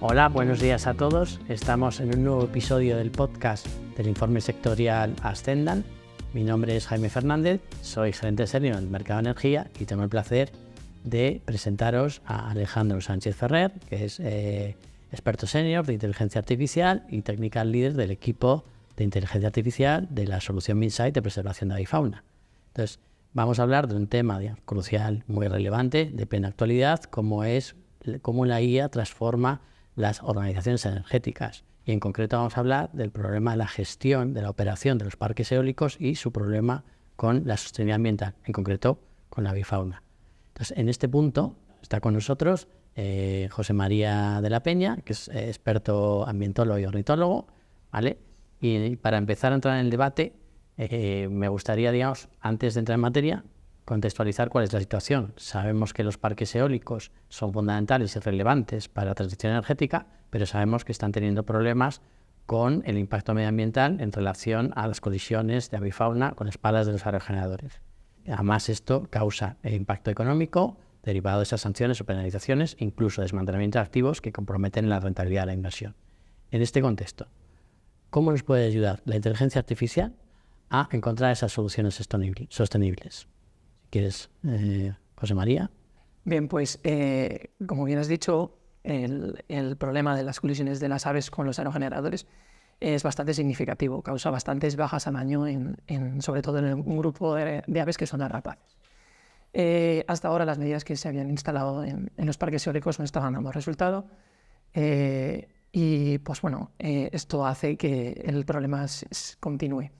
Hola, buenos días a todos. Estamos en un nuevo episodio del podcast del informe sectorial Ascendan. Mi nombre es Jaime Fernández, soy gerente senior del mercado de energía y tengo el placer de presentaros a Alejandro Sánchez Ferrer, que es experto senior de inteligencia artificial y technical leader del equipo de inteligencia artificial de la solución Minsight de preservación de avifauna. Entonces, vamos a hablar de un tema crucial, muy relevante, de plena actualidad, como es cómo la IA transforma las organizaciones energéticas. Y en concreto vamos a hablar del problema de la gestión, de la operación de los parques eólicos y su problema con la sostenibilidad ambiental, en concreto con la avifauna. Entonces, en este punto está con nosotros José María de la Peña, que es experto ambientólogo y ornitólogo, ¿vale? Y para empezar a entrar en el debate, me gustaría, digamos, antes de entrar en materia, contextualizar cuál es la situación. Sabemos que los parques eólicos son fundamentales y relevantes para la transición energética, pero sabemos que están teniendo problemas con el impacto medioambiental en relación a las colisiones de avifauna con las palas de los aerogeneradores. Además, esto causa impacto económico derivado de esas sanciones o penalizaciones, incluso desmantelamiento de activos que comprometen la rentabilidad de la inversión. En este contexto, ¿cómo nos puede ayudar la inteligencia artificial a encontrar esas soluciones sostenibles? Si quieres, José María. Bien, pues como bien has dicho, el problema de las colisiones de las aves con los aerogeneradores es bastante significativo, causa bastantes bajas al año, sobre todo en un grupo de aves que son las rapaces. Hasta ahora las medidas que se habían instalado en los parques eólicos no estaban dando resultado y pues bueno, esto hace que el problema continúe.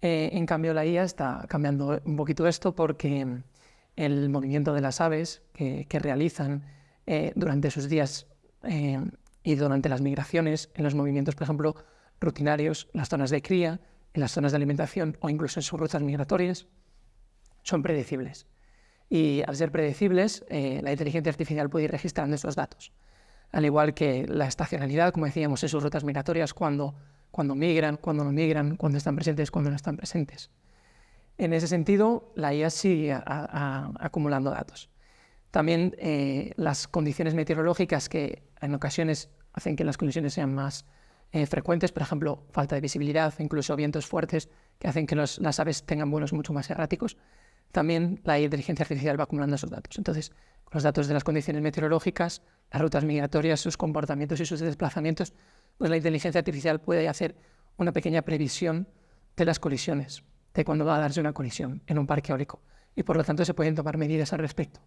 En cambio, la IA está cambiando un poquito esto porque el movimiento de las aves que realizan durante sus días y durante las migraciones, en los movimientos, por ejemplo, rutinarios, las zonas de cría, en las zonas de alimentación o incluso en sus rutas migratorias, son predecibles. Y al ser predecibles, la inteligencia artificial puede ir registrando esos datos. Al igual que la estacionalidad, como decíamos, en sus rutas migratorias, cuando migran, cuando no migran, cuando están presentes, cuando no están presentes. En ese sentido, la IA sigue acumulando datos. También las condiciones meteorológicas que en ocasiones hacen que las colisiones sean más frecuentes, por ejemplo, falta de visibilidad, incluso vientos fuertes que hacen que las aves tengan vuelos mucho más erráticos, también la inteligencia artificial va acumulando esos datos. Entonces, con los datos de las condiciones meteorológicas, las rutas migratorias, sus comportamientos y sus desplazamientos, pues la inteligencia artificial puede hacer una pequeña previsión de las colisiones, de cuándo va a darse una colisión en un parque eólico. Y por lo tanto se pueden tomar medidas al respecto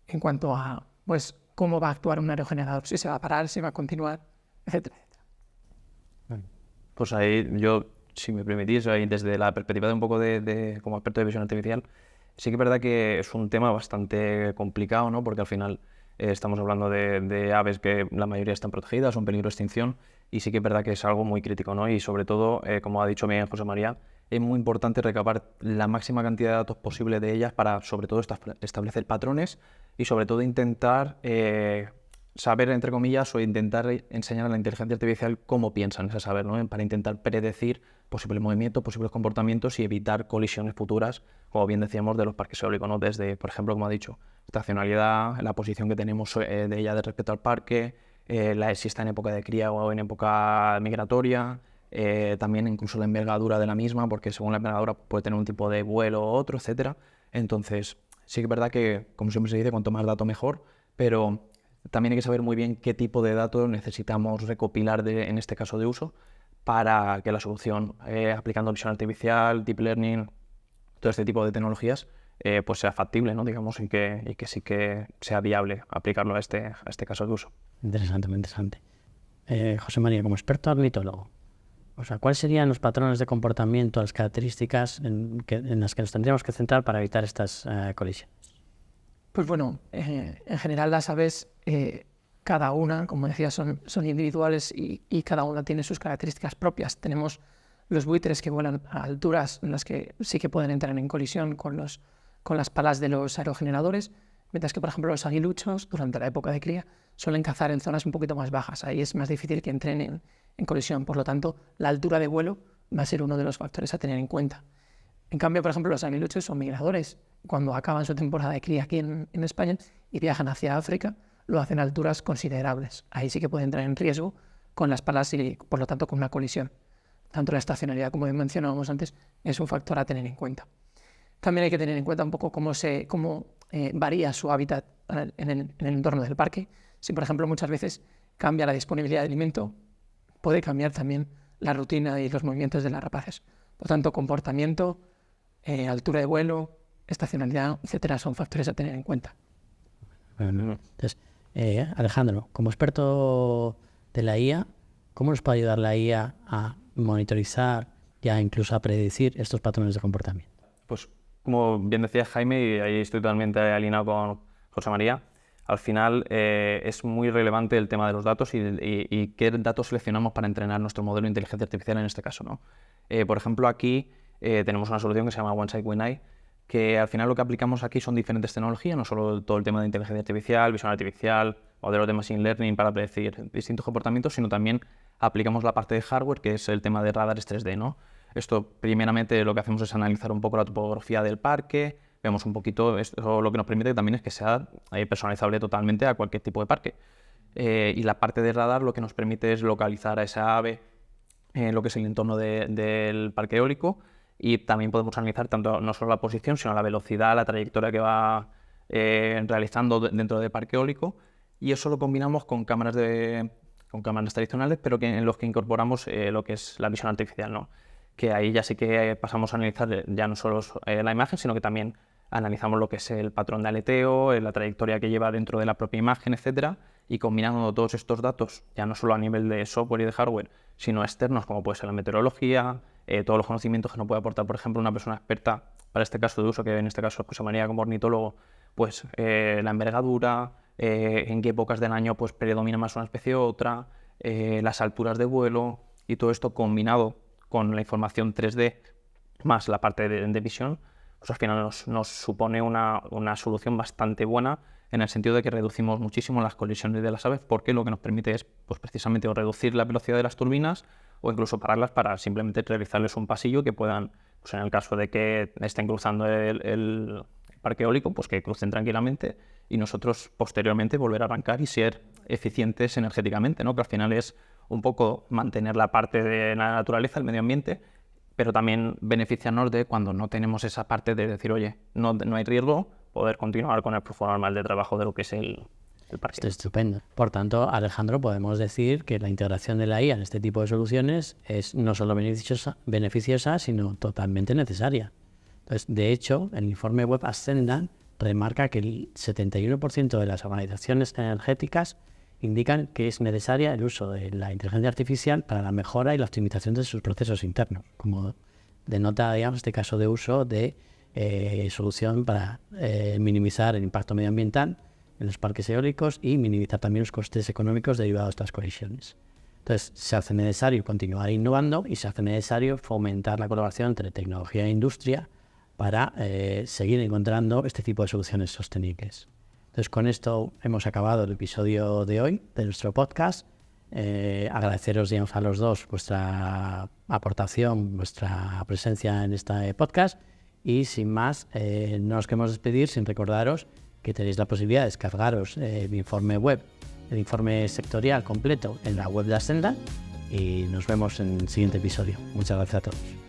en cuanto a pues, cómo va a actuar un aerogenerador, si se va a parar, si va a continuar, etcétera, etcétera. Pues ahí yo, si me permitís, ahí desde la perspectiva de un poco como experto de visión artificial, sí que es verdad que es un tema bastante complicado, ¿no? Porque al final estamos hablando de aves que la mayoría están protegidas, son peligro de extinción, y sí que es verdad que es algo muy crítico, ¿no? Y sobre todo, como ha dicho bien José María, es muy importante recabar la máxima cantidad de datos posible de ellas para, sobre todo, establecer patrones y, sobre todo, intentar saber, entre comillas, o intentar enseñar a la inteligencia artificial cómo piensan esas aves, ¿no? Para intentar predecir posibles movimientos, posibles comportamientos y evitar colisiones futuras, como bien decíamos, de los parques eólicos, ¿no? Desde, por ejemplo, como ha dicho, estacionalidad, la posición que tenemos de ella respecto al parque, si está en época de cría o en época migratoria, también incluso la envergadura de la misma, porque según la envergadura puede tener un tipo de vuelo u otro, etcétera. Entonces, sí que es verdad que, como siempre se dice, cuanto más datos mejor, pero también hay que saber muy bien qué tipo de datos necesitamos recopilar, en este caso de uso, para que la solución, aplicando visión artificial, deep learning, todo este tipo de tecnologías, pues sea factible, ¿no? Digamos, y que sí que sea viable aplicarlo a este caso de uso. Interesante, muy interesante. José María, como experto ornitólogo, o sea, ¿cuáles serían los patrones de comportamiento, las características en las que nos tendríamos que centrar para evitar estas colisiones? Pues bueno, en general las aves, cada una, como decía, son individuales y cada una tiene sus características propias. Tenemos los buitres que vuelan a alturas en las que sí que pueden entrar en colisión con las palas de los aerogeneradores, mientras que, por ejemplo, los aguiluchos, durante la época de cría, suelen cazar en zonas un poquito más bajas. Ahí es más difícil que entren en colisión. Por lo tanto, la altura de vuelo va a ser uno de los factores a tener en cuenta. En cambio, por ejemplo, los aguiluchos son migradores. Cuando acaban su temporada de cría aquí en España y viajan hacia África, lo hacen a alturas considerables. Ahí sí que puede entrar en riesgo con las palas y, por lo tanto, con una colisión. Tanto la estacionalidad, como mencionábamos antes, es un factor a tener en cuenta. También hay que tener en cuenta un poco cómo varía su hábitat en el entorno del parque. Si, por ejemplo, muchas veces cambia la disponibilidad de alimento, puede cambiar también la rutina y los movimientos de las rapaces. Por tanto, comportamiento, altura de vuelo, estacionalidad, etcétera, son factores a tener en cuenta. Entonces, Alejandro, como experto de la IA, ¿cómo nos puede ayudar la IA a monitorizar y incluso a predecir estos patrones de comportamiento? Pues como bien decía Jaime, y ahí estoy totalmente alineado con José María, al final es muy relevante el tema de los datos y qué datos seleccionamos para entrenar nuestro modelo de inteligencia artificial en este caso, ¿no? Por ejemplo, aquí tenemos una solución que se llama OneSight que al final lo que aplicamos aquí son diferentes tecnologías, no solo todo el tema de inteligencia artificial, visión artificial, modelos de machine learning para predecir distintos comportamientos, sino también aplicamos la parte de hardware, que es el tema de radares 3D, ¿no? Esto, primeramente, lo que hacemos es analizar un poco la topografía del parque, vemos un poquito, esto lo que nos permite también es que sea personalizable totalmente a cualquier tipo de parque. Y la parte de radar lo que nos permite es localizar a esa ave en lo que es el entorno del parque eólico, y también podemos analizar tanto no solo la posición, sino la velocidad, la trayectoria que va realizando dentro del parque eólico, y eso lo combinamos con cámaras tradicionales, pero en los que incorporamos lo que es la visión artificial, ¿no? Que ahí ya sí que pasamos a analizar ya no solo la imagen, sino que también analizamos lo que es el patrón de aleteo, la trayectoria que lleva dentro de la propia imagen, etcétera, y combinando todos estos datos, ya no solo a nivel de software y de hardware, sino externos, como puede ser la meteorología, todos los conocimientos que nos puede aportar, por ejemplo, una persona experta para este caso de uso, que en este caso es José María como ornitólogo, pues la envergadura, en qué épocas del año pues predomina más una especie u otra, las alturas de vuelo, y todo esto combinado con la información 3D más la parte de visión, pues al final nos supone una solución bastante buena, en el sentido de que reducimos muchísimo las colisiones de las aves, porque lo que nos permite es pues, precisamente reducir la velocidad de las turbinas o incluso pararlas para simplemente realizarles un pasillo que puedan, pues en el caso de que estén cruzando el parque eólico, pues que crucen tranquilamente y nosotros posteriormente volver a arrancar y ser eficientes energéticamente, ¿no? Que al final es un poco mantener la parte de la naturaleza, el medio ambiente, pero también beneficiarnos de cuando no tenemos esa parte de decir, oye, no hay riesgo, poder continuar con el flujo normal de trabajo de lo que es el parque. Esto es estupendo. Por tanto, Alejandro, podemos decir que la integración de la IA en este tipo de soluciones es no solo beneficiosa, sino totalmente necesaria. Entonces, de hecho, el informe web Ascendan remarca que el 71% de las organizaciones energéticas indican que es necesaria el uso de la inteligencia artificial para la mejora y la optimización de sus procesos internos, como denota, digamos, este caso de uso de solución para minimizar el impacto medioambiental en los parques eólicos y minimizar también los costes económicos derivados de estas colisiones. Entonces, se hace necesario continuar innovando y se hace necesario fomentar la colaboración entre tecnología e industria para seguir encontrando este tipo de soluciones sostenibles. Entonces, con esto hemos acabado el episodio de hoy de nuestro podcast. Agradeceros, digamos, a los dos vuestra aportación, vuestra presencia en este podcast, y sin más, no nos queremos despedir sin recordaros que tenéis la posibilidad de descargaros el informe web, el informe sectorial completo en la web de Ascendan, y nos vemos en el siguiente episodio. Muchas gracias a todos.